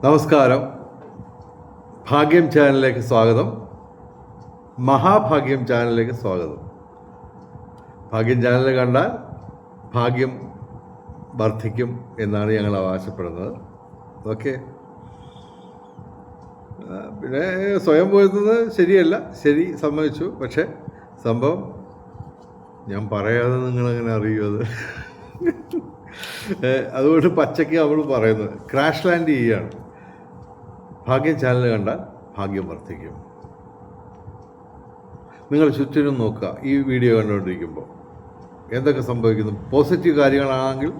നമസ്കാരം. ഭാഗ്യം ചാനലിലേക്ക് സ്വാഗതം. മഹാഭാഗ്യം ചാനലിലേക്ക് സ്വാഗതം. ഭാഗ്യം ചാനൽ കണ്ടാൽ ഭാഗ്യം വർദ്ധിക്കും എന്നാണ് ഞങ്ങൾ അവകാശപ്പെടുന്നത്. ഓക്കെ. പിന്നെ സ്വയം പോയിരുന്നത് ശരിയല്ല, ശരി സമ്മതിച്ചു. പക്ഷേ സംഭവം ഞാൻ പറയാതെ നിങ്ങളെങ്ങനെ അറിയുമത്? അതുകൊണ്ട് പച്ചയ്ക്ക് അവൾ പറയുന്നത് ക്രാഷ് ലാൻഡ് ചെയ്യുകയാണ്. ഭാഗ്യം ചാനൽ കണ്ടാൽ ഭാഗ്യം വർദ്ധിക്കും. നിങ്ങൾ ചുറ്റിനും നോക്കുക. ഈ വീഡിയോ കണ്ടുകൊണ്ടിരിക്കുമ്പോൾ എന്തൊക്കെ സംഭവിക്കുന്നു? പോസിറ്റീവ് കാര്യങ്ങളാണെങ്കിൽ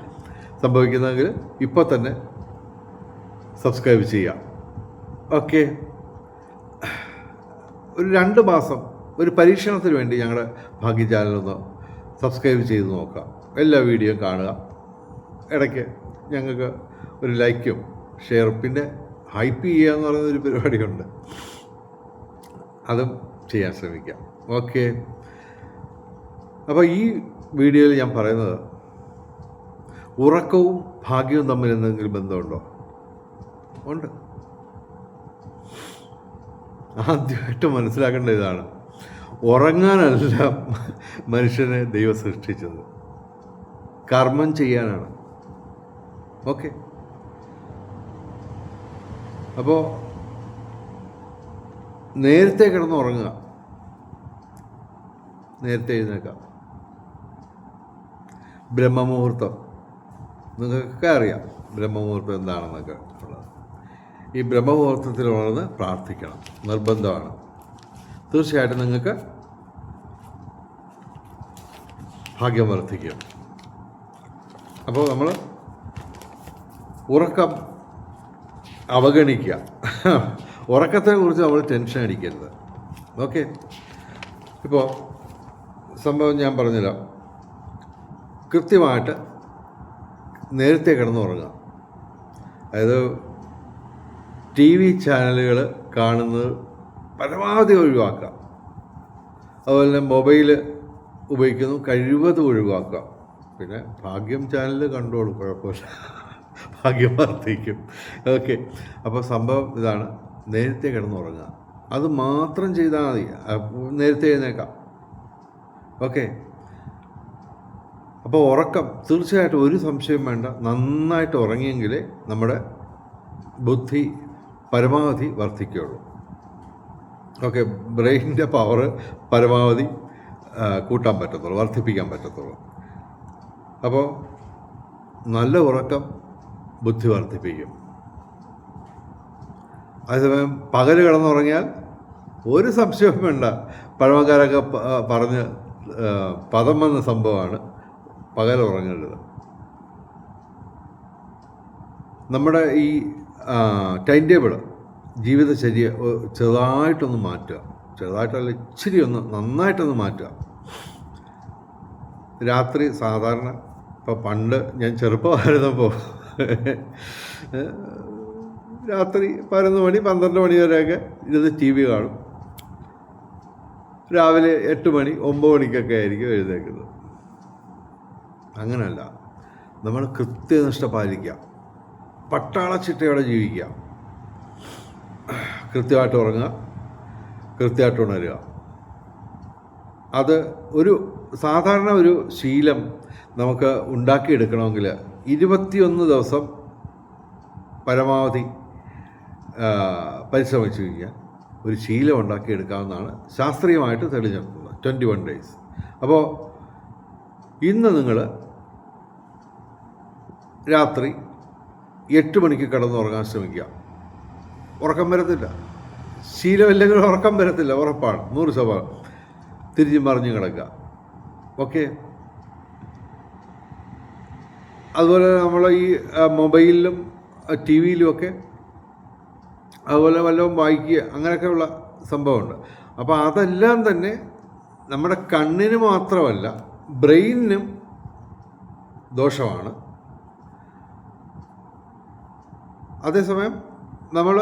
സംഭവിക്കുന്നതെങ്കിൽ ഇപ്പോൾ തന്നെ സബ്സ്ക്രൈബ് ചെയ്യാം. ഓക്കെ. ഒരു 2 മാസം ഒരു പരീക്ഷണത്തിന് വേണ്ടി ഞങ്ങളുടെ ഭാഗ്യ ചാനലൊന്ന് സബ്സ്ക്രൈബ് ചെയ്ത് നോക്കാം. എല്ലാ വീഡിയോയും കാണുക. ഇടയ്ക്ക് ഞങ്ങൾക്ക് ഒരു ലൈക്കും ഷെയറും പിന്നെ ഹൈപ്പ് ചെയ്യുക എന്ന് പറയുന്നൊരു പരിപാടിയുണ്ട്, അതും ചെയ്യാൻ ശ്രമിക്കാം. ഓക്കെ. അപ്പോൾ ഈ വീഡിയോയിൽ ഞാൻ പറയുന്നത് ഉറക്കവും ഭാഗ്യവും തമ്മിൽ എന്തെങ്കിലും ബന്ധമുണ്ടോ? ഉണ്ട്. ആദ്യമായിട്ട് മനസ്സിലാക്കേണ്ട ഇതാണ്, ഉറങ്ങാനല്ല മനുഷ്യനെ ദൈവം സൃഷ്ടിച്ചത്, കർമ്മം ചെയ്യാനാണ്. ഓക്കെ. അപ്പോൾ നേരത്തെ കിടന്ന് ഉറങ്ങുക, നേരത്തെ എഴുന്നേക്കാം. ബ്രഹ്മമുഹൂർത്തം നിങ്ങൾക്കൊക്കെ അറിയാം, ബ്രഹ്മമുഹൂർത്തം എന്താണെന്നൊക്കെ ഉള്ളത്. ഈ ബ്രഹ്മമുഹൂർത്തത്തിൽ ഉണർന്ന് പ്രാർത്ഥിക്കണം, നിർബന്ധമാണ്. തീർച്ചയായിട്ടും നിങ്ങൾക്ക് ഭാഗ്യം വർദ്ധിക്കും. അപ്പോൾ നമ്മൾ ഉറക്കം അവഗണിക്കുക. ഉറക്കത്തെക്കുറിച്ച് നമ്മൾ ടെൻഷൻ അടിക്കരുത്. ഓക്കെ. ഇപ്പോൾ സംഭവം ഞാൻ പറഞ്ഞില്ല, കൃത്യമായിട്ട് നേരത്തെ കിടന്നുറങ്ങുക. അതായത് TV ചാനലുകൾ കാണുന്നത് പരമാവധി ഒഴിവാക്കുക. അതുപോലെ തന്നെ മൊബൈൽ ഉപയോഗിക്കുന്നു കഴിവതും ഒഴിവാക്കുക. പിന്നെ ഭാഗ്യം ചാനൽ കണ്ടോളൂ, കുഴപ്പമില്ല, ഭാഗ്യം വർദ്ധിക്കും. ഓക്കെ. അപ്പോൾ സംഭവം ഇതാണ്, നേരത്തെ കിടന്നുറങ്ങുക. അത് മാത്രം ചെയ്താൽ മതി. നേരത്തെ എഴുന്നേക്കാം. ഓക്കെ. അപ്പോൾ ഉറക്കം തീർച്ചയായിട്ടും ഒരു സംശയം വേണ്ട, നന്നായിട്ട് ഉറങ്ങിയെങ്കിലേ നമ്മുടെ ബുദ്ധി പരമാവധി വർദ്ധിക്കുകയുള്ളൂ. ഓക്കെ. ബ്രെയിനിൻ്റെ പവർ പരമാവധി കൂട്ടാൻ പറ്റത്തുള്ളൂ, വർദ്ധിപ്പിക്കാൻ പറ്റത്തുള്ളൂ. അപ്പോൾ നല്ല ഉറക്കം ബുദ്ധി വർദ്ധിപ്പിക്കും. അതേസമയം പകൽ കിടന്നുറങ്ങിയാൽ ഒരു സംശയവും വേണ്ട, പഴമക്കാരൊക്കെ പറഞ്ഞ് പദം വന്ന സംഭവമാണ് പകൽ ഉറങ്ങേണ്ടത്. നമ്മുടെ ഈ ടൈം ടേബിൾ ജീവിതചര്യ ചെറുതായിട്ടൊന്ന് മാറ്റുക. ചെറുതായിട്ടല്ല, ഇച്ചിരി ഒന്ന് നന്നായിട്ടൊന്ന് മാറ്റുക. രാത്രി സാധാരണ ഇപ്പോൾ പണ്ട് ഞാൻ ചെറുപ്പമായിരുന്നപ്പോൾ രാത്രി 11 മണി 12 മണി വരെയൊക്കെ ഇരുന്ന് TV കാണും. രാവിലെ 8 മണി 9 മണിക്കൊക്കെ ആയിരിക്കും എഴുന്നേക്കുന്നത്. അങ്ങനെയല്ല, നമ്മൾ കൃത്യനിഷ്ഠ പാലിക്കുക, പട്ടാളച്ചിട്ടയോടെ ജീവിക്കുക. കൃത്യമായിട്ട് ഉറങ്ങുക, കൃത്യമായിട്ട് ഉണരുക. അത് ഒരു സാധാരണ ഒരു ശീലം നമുക്ക് ഉണ്ടാക്കിയെടുക്കണമെങ്കിൽ 21 ദിവസം പരമാവധി പരിശ്രമിച്ചു കഴിഞ്ഞാൽ ഒരു ശീലം ഉണ്ടാക്കിയെടുക്കാവുന്നതാണ്, ശാസ്ത്രീയമായിട്ട് തെളിഞ്ഞിട്ടുള്ളത്. 21 days. അപ്പോൾ ഇന്ന് നിങ്ങൾ രാത്രി 8 മണിക്ക് കിടന്നുറങ്ങാൻ ശ്രമിക്കുക. ഉറക്കം വരത്തില്ല, ശീലമില്ലെങ്കിൽ ഉറക്കം വരത്തില്ല, ഉറപ്പാണ്, 100%. തിരിഞ്ഞ് മറിഞ്ഞ് കിടക്കുക. ഓക്കെ. അതുപോലെ നമ്മൾ ഈ മൊബൈലിലും TV-യിലുമൊക്കെ അതുപോലെ വല്ലതും വായിക്കുക, അങ്ങനെയൊക്കെയുള്ള സംഭവമുണ്ട്. അപ്പോൾ അതെല്ലാം തന്നെ നമ്മുടെ കണ്ണിന് മാത്രമല്ല ബ്രെയിനിനും ദോഷമാണ്. അതേസമയം നമ്മൾ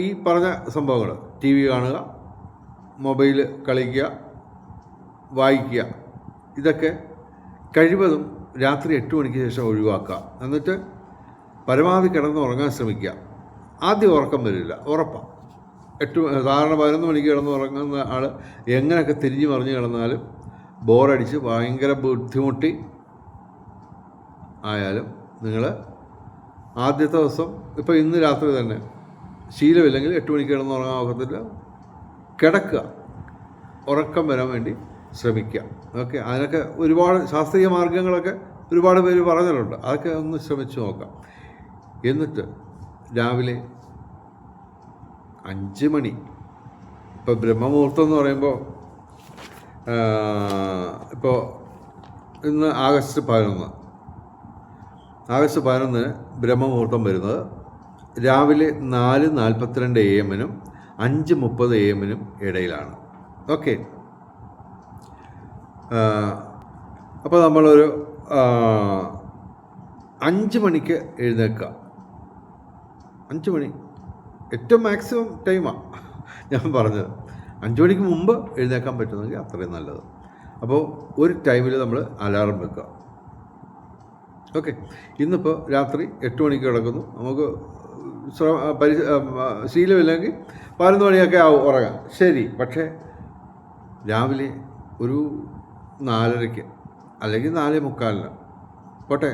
ഈ പറഞ്ഞ സംഭവങ്ങൾ, TV കാണുക, മൊബൈൽ കളിക്കുക, വായിക്കുക, ഇതൊക്കെ കഴിവതും രാത്രി 8 മണിക്ക് ശേഷം ഒഴിവാക്കുക. എന്നിട്ട് പരമാവധി കിടന്ന് ഉറങ്ങാൻ ശ്രമിക്കുക. ആദ്യം ഉറക്കം വരില്ല, ഉറപ്പാണ്. സാധാരണ 11 മണിക്ക് കിടന്ന് ഉറങ്ങുന്ന ആൾ എങ്ങനെയൊക്കെ തിരിഞ്ഞ് മറിഞ്ഞ് കിടന്നാലും ബോറടിച്ച് ഭയങ്കര ബുദ്ധിമുട്ടി ആയാലും നിങ്ങൾ ആദ്യത്തെ ദിവസം, ഇപ്പോൾ ഇന്ന് രാത്രി തന്നെ ശീലമില്ലെങ്കിൽ 8 മണിക്ക് കിടന്ന് ഉറങ്ങാൻ ഒക്കത്തില്ല, കിടക്കുക, ഉറക്കം വരാൻ വേണ്ടി ശ്രമിക്കുക. ഓക്കെ, അതിനൊക്കെ ഒരുപാട് ശാസ്ത്രീയ മാർഗങ്ങളൊക്കെ ഒരുപാട് പേര് പറഞ്ഞിട്ടുണ്ട്, അതൊക്കെ ഒന്ന് ശ്രമിച്ചു നോക്കാം. എന്നിട്ട് രാവിലെ 5 മണി, ഇപ്പോൾ ബ്രഹ്മമുഹൂർത്തം എന്ന് പറയുമ്പോൾ ഇപ്പോൾ ഇന്ന് ആഗസ്റ്റ് 11 ബ്രഹ്മമുഹൂർത്തം വരുന്നത് രാവിലെ 4:42 AM 5:30 AM ഇടയിലാണ്. ഓക്കെ, അപ്പോൾ നമ്മളൊരു 5 മണിക്ക് എഴുന്നേൽക്കുക. 5 മണി ഏറ്റവും മാക്സിമം ടൈമാണ് ഞാൻ പറഞ്ഞത്. 5 മണിക്ക് മുമ്പ് എഴുന്നേൽക്കാൻ പറ്റുന്നെങ്കിൽ അത്രയും നല്ലത്. അപ്പോൾ ഒരു ടൈമിൽ നമ്മൾ അലാറം വെക്കുക. ഓക്കെ, ഇന്നിപ്പോൾ രാത്രി 8 മണിക്ക് കിടക്കുന്നു, നമുക്ക് ശീലമില്ലെങ്കിൽ 11 മണിയൊക്കെ ആവും ഉറങ്ങാം, ശരി. പക്ഷേ രാവിലെ ഒരു 4:30 അല്ലെങ്കിൽ 4:45 പോട്ടെ,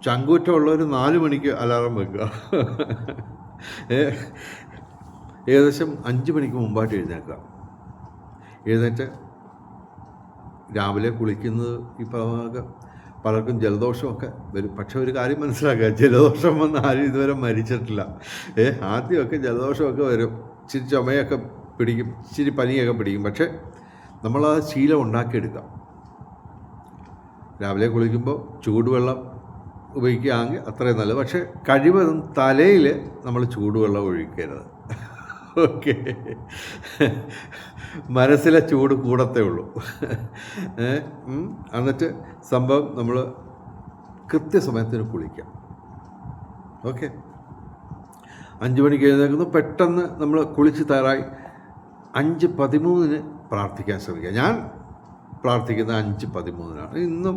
ചങ്കൂറ്റമുള്ളൊരു 4 മണിക്ക് അലാറം വെക്കുക. ഏകദേശം 5 മണിക്ക് മുമ്പായിട്ട് എഴുന്നേൽക്കുക. എഴുന്നേറ്റ് രാവിലെ കുളിക്കുന്നത് ഈ പലർക്കും ജലദോഷമൊക്കെ വരും. പക്ഷെ ഒരു കാര്യം മനസ്സിലാക്കുക, ജലദോഷം വന്ന് ആരും ഇതുവരെ മരിച്ചിട്ടില്ല. ആദ്യമൊക്കെ ജലദോഷമൊക്കെ വരും, ഇച്ചിരി ചുമയൊക്കെ പിടിക്കും, ഇച്ചിരി പനിയൊക്കെ പിടിക്കും. പക്ഷേ നമ്മളാ ശീലം ഉണ്ടാക്കിയെടുക്കാം. രാവിലെ കുളിക്കുമ്പോൾ ചൂടുവെള്ളം ഉപയോഗിക്കുകയാണെങ്കിൽ അത്രയും നല്ലത്. പക്ഷേ കഴിവതും തലയിൽ നമ്മൾ ചൂടുവെള്ളം ഒഴിക്കരുത്. ഓക്കെ, മനസ്സിലെ ചൂട് കൂടത്തേ ഉള്ളൂ. എന്നിട്ട് സംഭവം നമ്മൾ കൃത്യസമയത്തിന് കുളിക്കാം. ഓക്കെ, 5 മണിക്ക് എഴുന്നേൽക്കുന്നു, പെട്ടെന്ന് നമ്മൾ കുളിച്ച് തയ്യാറായി 5:13 പ്രാർത്ഥിക്കാൻ ശ്രമിക്കുക. ഞാൻ പ്രാർത്ഥിക്കുന്നത് 5:13 ഇന്നും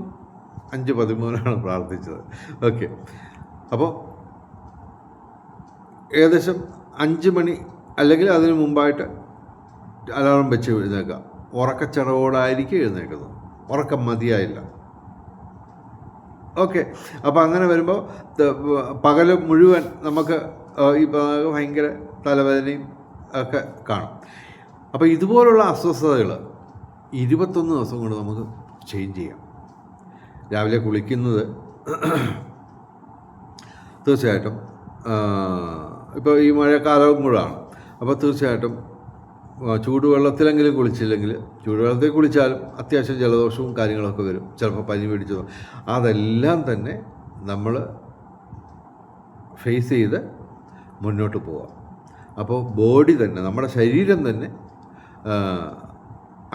5:13 പ്രാർത്ഥിച്ചത്. ഓക്കെ, അപ്പോൾ ഏകദേശം 5 മണി അല്ലെങ്കിൽ അതിന് മുമ്പായിട്ട് അലാറം വെച്ച് എഴുന്നേൽക്കുക. ഉറക്കച്ചടവോടായിരിക്കും എഴുന്നേൽക്കുന്നത്, ഉറക്കം മതിയായില്ല. ഓക്കെ, അപ്പോൾ അങ്ങനെ വരുമ്പോൾ പകൽ മുഴുവൻ നമുക്ക് ഈ ഭയങ്കര തലവേദനയും ഒക്കെ കാണും. അപ്പോൾ ഇതുപോലുള്ള അസ്വസ്ഥതകൾ 21 ദിവസം കൊണ്ട് നമുക്ക് ചേഞ്ച് ചെയ്യാം. രാവിലെ കുളിക്കുന്നത് തീർച്ചയായിട്ടും ഇപ്പോൾ ഈ മഴക്കാലവും കൂടാണ്. അപ്പോൾ തീർച്ചയായിട്ടും ചൂടുവെള്ളത്തിലെങ്കിലും കുളിച്ചില്ലെങ്കിൽ, ചൂടുവെള്ളത്തിൽ കുളിച്ചാലും അത്യാവശ്യം ജലദോഷവും കാര്യങ്ങളൊക്കെ വരും, ചിലപ്പോൾ പനി പിടിച്ചതും. അതെല്ലാം തന്നെ നമ്മൾ ഫേസ് ചെയ്ത് മുന്നോട്ട് പോവാം. അപ്പോൾ ബോഡി തന്നെ, നമ്മുടെ ശരീരം തന്നെ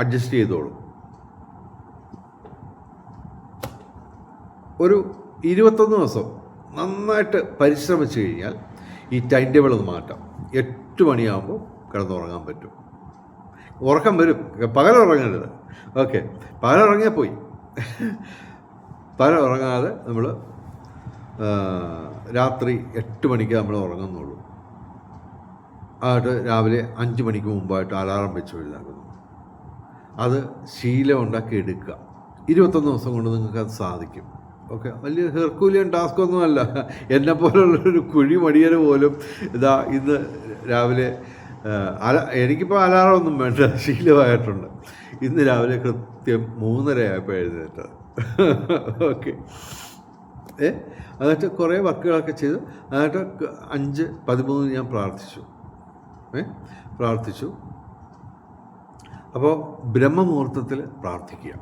അഡ്ജസ്റ്റ് ചെയ്തോളും. ഒരു 21 ദിവസം നന്നായിട്ട് പരിശ്രമിച്ച് കഴിഞ്ഞാൽ ഈ ടൈം ടേബിൾ ഒന്ന് മാറ്റാം. 8 മണിയാകുമ്പോൾ കിടന്നുറങ്ങാൻ പറ്റും. ഉറക്കം വരും, പകലുറങ്ങരുത്. ഓക്കെ, പകലുറങ്ങിയാൽ പോയി. പകലുറങ്ങാതെ നമ്മൾ രാത്രി 8 മണിക്ക് നമ്മൾ ഉറങ്ങുന്നുള്ളൂ. ആയിട്ട് രാവിലെ 5 മണിക്ക് മുമ്പായിട്ട് അലാറം വെച്ച് എഴുന്നേൽക്കുന്നു. അത് ശീലം ഉണ്ടാക്കി എടുക്കുക. 21 ദിവസം കൊണ്ട് നിങ്ങൾക്ക് അത് സാധിക്കും. ഓക്കെ, വലിയ ഹെർക്കൂലിയൻ ടാസ്കൊന്നുമല്ല. എന്നെപ്പോലുള്ളൊരു കുഴിമടിയന് പോലും ഇതാ ഇന്ന് രാവിലെ എനിക്കിപ്പോൾ അലാറമൊന്നും വേണ്ട, ശീലമായിട്ടുണ്ട്. ഇന്ന് രാവിലെ കൃത്യം 3:30 ആയപ്പോൾ എഴുന്നേറ്റത്. ഓക്കെ, എന്നിട്ട് കുറേ വർക്കുകളൊക്കെ ചെയ്ത് എന്നിട്ട് 5:13 ഞാൻ പ്രാർത്ഥിച്ചു. അപ്പോൾ ബ്രഹ്മമുഹൂർത്തത്തിൽ പ്രാർത്ഥിക്കുക.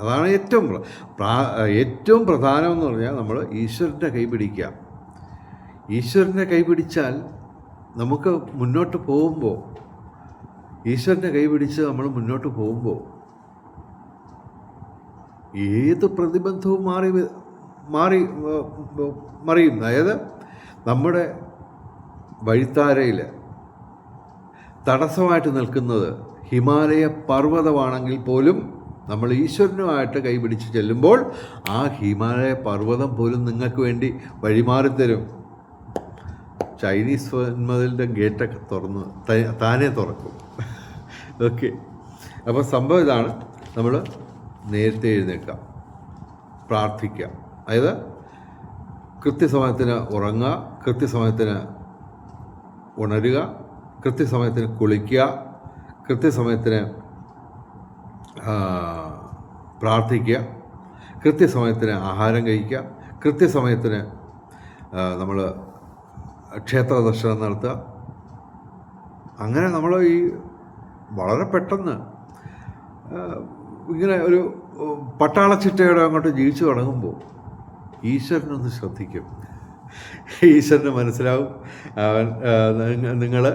അതാണ് ഏറ്റവും പ്രധാനമെന്ന് പറഞ്ഞാൽ നമ്മൾ ഈശ്വരൻ്റെ കൈ പിടിക്കുക. ഈശ്വരൻ്റെ കൈ പിടിച്ചാൽ നമുക്ക് മുന്നോട്ട് പോകുമ്പോൾ, ഈശ്വരൻ്റെ കൈ പിടിച്ച് നമ്മൾ മുന്നോട്ട് പോകുമ്പോൾ ഏത് പ്രതിബന്ധവും മറിയും. അതായത് നമ്മുടെ വഴിത്താരയിൽ തടസ്സമായിട്ട് നിൽക്കുന്നത് ഹിമാലയ പർവ്വതമാണെങ്കിൽ പോലും നമ്മൾ ഈശ്വരനുമായിട്ട് കൈപിടിച്ച് ചെല്ലുമ്പോൾ ആ ഹിമാലയ പർവ്വതം പോലും നിങ്ങൾക്ക് വേണ്ടി വഴിമാറിത്തരും. ചൈനീസ് വന്മതിലിൻ്റെ ഗേറ്റൊക്കെ തുറന്ന് താനേ തുറക്കും. ഓക്കെ, അപ്പോൾ സംഭവം ഇതാണ്. നമ്മൾ നേരത്തെ എഴുന്നേൽക്കുക, പ്രാർത്ഥിക്കുക, അതായത് കൃത്യസമയത്തിന് ഉറങ്ങുക, കൃത്യസമയത്തിന് ഉണരുക, കൃത്യസമയത്തിന് കുളിക്കുക, കൃത്യസമയത്തിന് പ്രാർത്ഥിക്കുക, കൃത്യസമയത്തിന് ആഹാരം കഴിക്കുക, കൃത്യസമയത്തിന് നമ്മൾ ക്ഷേത്ര ദർശനം നടത്തുക. അങ്ങനെ നമ്മൾ ഈ വളരെ പെട്ടെന്ന് ഇങ്ങനെ ഒരു പട്ടാളച്ചിട്ടയുടെ അങ്ങോട്ട് ജീവിച്ചു തുടങ്ങുമ്പോൾ ഈശ്വരനൊന്ന് ശ്രദ്ധിക്കും. ഈശ്വരന് മനസ്സിലാവും നിങ്ങൾ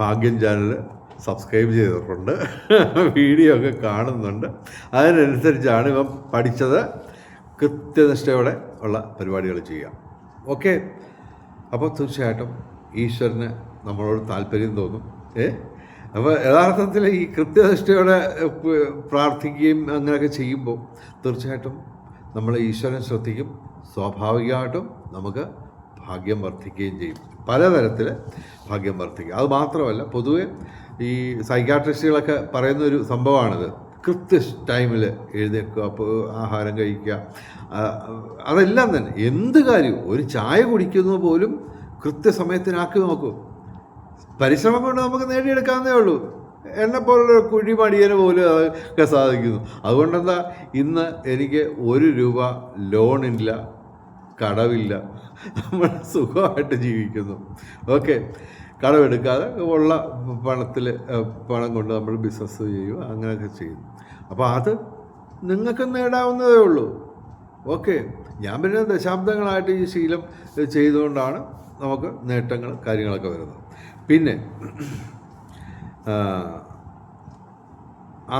ഭാഗ്യം ചാനൽ സബ്സ്ക്രൈബ് ചെയ്തിട്ടുണ്ട്, വീഡിയോ ഒക്കെ കാണുന്നുണ്ട്, അതിനനുസരിച്ചാണ് ഇവൻ പഠിച്ചത്. കൃത്യനിഷ്ഠയോടെ ഉള്ള പരിപാടികൾ ചെയ്യാം. ഓക്കെ, അപ്പോൾ തീർച്ചയായിട്ടും ഈശ്വരന് നമ്മളോട് താല്പര്യം തോന്നും. അപ്പോൾ യഥാർത്ഥത്തിൽ ഈ കൃത്യനിഷ്ഠയോടെ പ്രാർത്ഥിക്കുകയും അങ്ങനെയൊക്കെ ചെയ്യുമ്പോൾ തീർച്ചയായിട്ടും നമ്മൾ ഈശ്വരൻ ശ്രദ്ധിക്കും. സ്വാഭാവികമായിട്ടും നമുക്ക് ഭാഗ്യം വർദ്ധിക്കുകയും ചെയ്യും. പലതരത്തിൽ ഭാഗ്യം വർദ്ധിക്കുക. അത് മാത്രമല്ല, പൊതുവെ ഈ സൈക്കാട്രിസ്റ്റുകളൊക്കെ പറയുന്നൊരു സംഭവമാണിത്. കൃത്യ ടൈമിൽ എഴുന്നേൽക്കുക, അപ്പോൾ ആഹാരം കഴിക്കുക, അതെല്ലാം തന്നെ എന്ത് കാര്യവും. ഒരു ചായ കുടിക്കുന്നത് പോലും കൃത്യസമയത്തിനാക്കി നോക്കൂ. പരിശ്രമം കൊണ്ട് നമുക്ക് നേടിയെടുക്കാവുന്നേ ഉള്ളൂ. എന്നെപ്പോലുള്ള കുഴിമടിയന് പോലും അതൊക്കെ സാധിക്കുന്നു. അതുകൊണ്ടെന്താ, ഇന്ന് എനിക്ക് 1 രൂപ ലോണില്ല, കടവില്ല, നമ്മൾ സുഖമായിട്ട് ജീവിക്കുന്നു. ഓക്കെ, കടമെടുക്കാതെ ഉള്ള പണം കൊണ്ട് നമ്മൾ ബിസിനസ് ചെയ്യുക, അങ്ങനെയൊക്കെ ചെയ്യുന്നു. അപ്പോൾ അത് നിങ്ങൾക്ക് നേടാവുന്നതേ ഉള്ളൂ. ഓക്കെ, ഞാൻ പിന്നെ ദശാബ്ദങ്ങളായിട്ട് ഈ ശീലം ചെയ്തുകൊണ്ടാണ് നമുക്ക് നേട്ടങ്ങൾ കാര്യങ്ങളൊക്കെ വരുന്നത്. പിന്നെ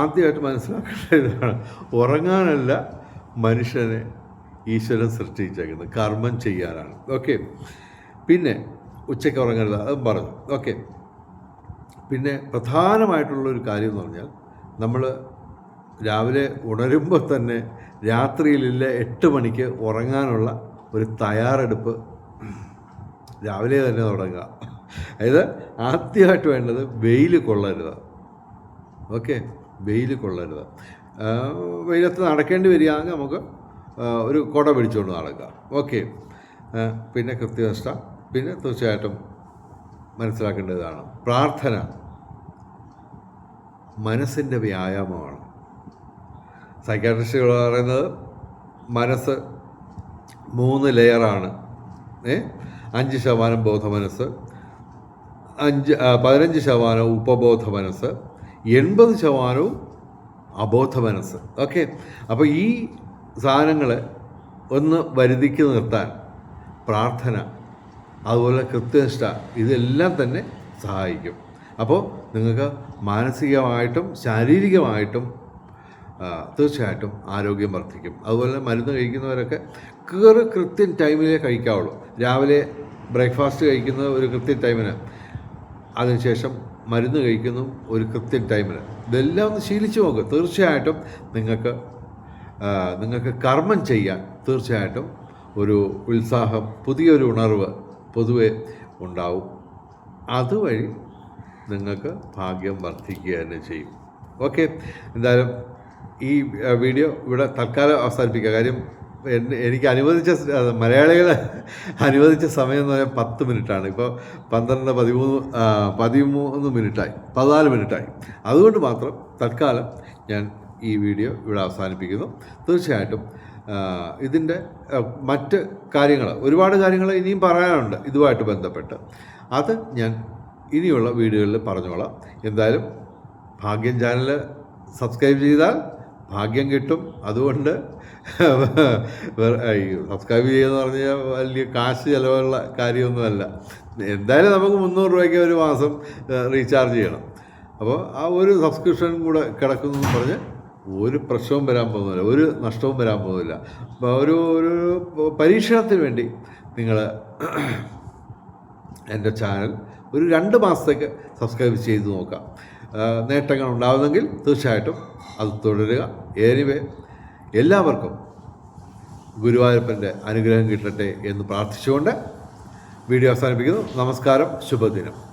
ആദ്യമായിട്ട് മനസ്സിലാക്കേണ്ട ഇതാണ്, ഉറങ്ങാനല്ല മനുഷ്യനെ ഈശ്വരൻ സൃഷ്ടിച്ചേക്കുന്നത്, കർമ്മം ചെയ്യാനാണ്. ഓക്കെ, പിന്നെ ഉച്ചയ്ക്ക് ഉറങ്ങരുത്, അതും പറഞ്ഞു. ഓക്കെ, പിന്നെ പ്രധാനമായിട്ടുള്ളൊരു കാര്യം എന്ന് പറഞ്ഞാൽ, നമ്മൾ രാവിലെ ഉണരുമ്പോൾ തന്നെ രാത്രിയിലില്ല 8 മണിക്ക് ഉറങ്ങാനുള്ള ഒരു തയ്യാറെടുപ്പ് രാവിലെ തന്നെ തുടങ്ങുക. അതായത് ആദ്യമായിട്ട് വേണ്ടത് വെയിൽ കൊള്ളരുത്. ഓക്കെ, വെയിൽ കൊള്ളരുത്. വെയിലത്ത് നടക്കേണ്ടി വരികയാണെങ്കിൽ നമുക്ക് ഒരു കുട പിടിച്ചുകൊണ്ട് നടക്കുക. ഓക്കെ, പിന്നെ കൃത്യനിഷ്ഠ. പിന്നെ തീർച്ചയായിട്ടും മനസ്സിലാക്കേണ്ടതാണ്, പ്രാർത്ഥന മനസ്സിൻ്റെ വ്യായാമമാണ്. സൈക്കാട്രിസ്റ്റുകൾ പറയുന്നത് മനസ്സ് 3 ലെയറാണ്. 5% ബോധമനസ്സ്, 15% ഉപബോധ മനസ്സ്, 80% അബോധ മനസ്സ്. ഓക്കെ, അപ്പോൾ ഈ സാധനങ്ങളെ ഒന്ന് വരുതിക്ക് നിർത്താൻ പ്രാർത്ഥന, അതുപോലെ കൃത്യനിഷ്ഠ, ഇതെല്ലാം തന്നെ സഹായിക്കും. അപ്പോൾ നിങ്ങൾക്ക് മാനസികമായിട്ടും ശാരീരികമായിട്ടും തീർച്ചയായിട്ടും ആരോഗ്യം വർദ്ധിക്കും. അതുപോലെ മരുന്ന് കഴിക്കുന്നവരൊക്കെ കൃത്യം ടൈമിലേ കഴിക്കാവുള്ളൂ. രാവിലെ ബ്രേക്ക്ഫാസ്റ്റ് കഴിക്കുന്നത് ഒരു കൃത്യം ടൈമിന്, അതിനുശേഷം മരുന്ന് കഴിക്കുന്നു ഒരു കൃത്യം ടൈമിന്. ഇതെല്ലാം ഒന്ന് ശീലിച്ചു നോക്കുക. തീർച്ചയായിട്ടും നിങ്ങൾക്ക് കർമ്മം ചെയ്യാൻ തീർച്ചയായിട്ടും ഒരു ഉത്സാഹം, പുതിയൊരു ഉണർവ് പൊതുവെ ഉണ്ടാവും. അതുവഴി നിങ്ങൾക്ക് ഭാഗ്യം വർദ്ധിക്കുക തന്നെ ചെയ്യും. ഓക്കെ, എന്തായാലും ഈ വീഡിയോ ഇവിടെ തൽക്കാലം അവസാനിപ്പിക്കുക. കാര്യം എനിക്ക് മലയാളികൾ അനുവദിച്ച സമയം എന്ന് പറഞ്ഞാൽ 10 മിനിറ്റാണ്. ഇപ്പോൾ 13 മിനിറ്റായി, 14 മിനിറ്റായി. അതുകൊണ്ട് മാത്രം തൽക്കാലം ഞാൻ ഈ വീഡിയോ ഇവിടെ അവസാനിപ്പിക്കുന്നു. തീർച്ചയായിട്ടും ഇതിൻ്റെ മറ്റ് കാര്യങ്ങൾ, ഒരുപാട് കാര്യങ്ങൾ ഇനിയും പറയാനുണ്ട് ഇതുമായിട്ട് ബന്ധപ്പെട്ട്. അത് ഞാൻ ഇനിയുള്ള വീഡിയോകളിൽ പറഞ്ഞോളാം. എന്തായാലും ഭാഗ്യം ചാനൽ സബ്സ്ക്രൈബ് ചെയ്താൽ ഭാഗ്യം കിട്ടും. അതുകൊണ്ട് സബ്സ്ക്രൈബ് ചെയ്യുകയെന്ന് പറഞ്ഞാൽ വലിയ കാശ് ചിലവുള്ള കാര്യമൊന്നുമല്ല. എന്തായാലും നമുക്ക് 300 രൂപയ്ക്ക് ഒരു മാസം റീചാർജ് ചെയ്യണം. അപ്പോൾ ആ ഒരു സബ്സ്ക്രിപ്ഷൻ കൂടെ കിടക്കുന്നു എന്ന് പറഞ്ഞ് ഒരു പ്രശ്നവും വരാൻ പോകുന്നില്ല, ഒരു നഷ്ടവും വരാൻ പോകുന്നില്ല. അപ്പോൾ ഒരു പരീക്ഷണത്തിന് വേണ്ടി നിങ്ങൾ എൻ്റെ ചാനൽ ഒരു 2 മാസത്തേക്ക് സബ്സ്ക്രൈബ് ചെയ്ത് നോക്കാം. നേട്ടങ്ങൾ ഉണ്ടാകുന്നെങ്കിൽ തീർച്ചയായിട്ടും അത് തുടരുക. എനിവേ, എല്ലാവർക്കും ഗുരുവായൂരപ്പൻ്റെ അനുഗ്രഹം കിട്ടട്ടെ എന്ന് പ്രാർത്ഥിച്ചുകൊണ്ട് വീഡിയോ അവസാനിപ്പിക്കുന്നു. നമസ്കാരം, ശുഭദിനം.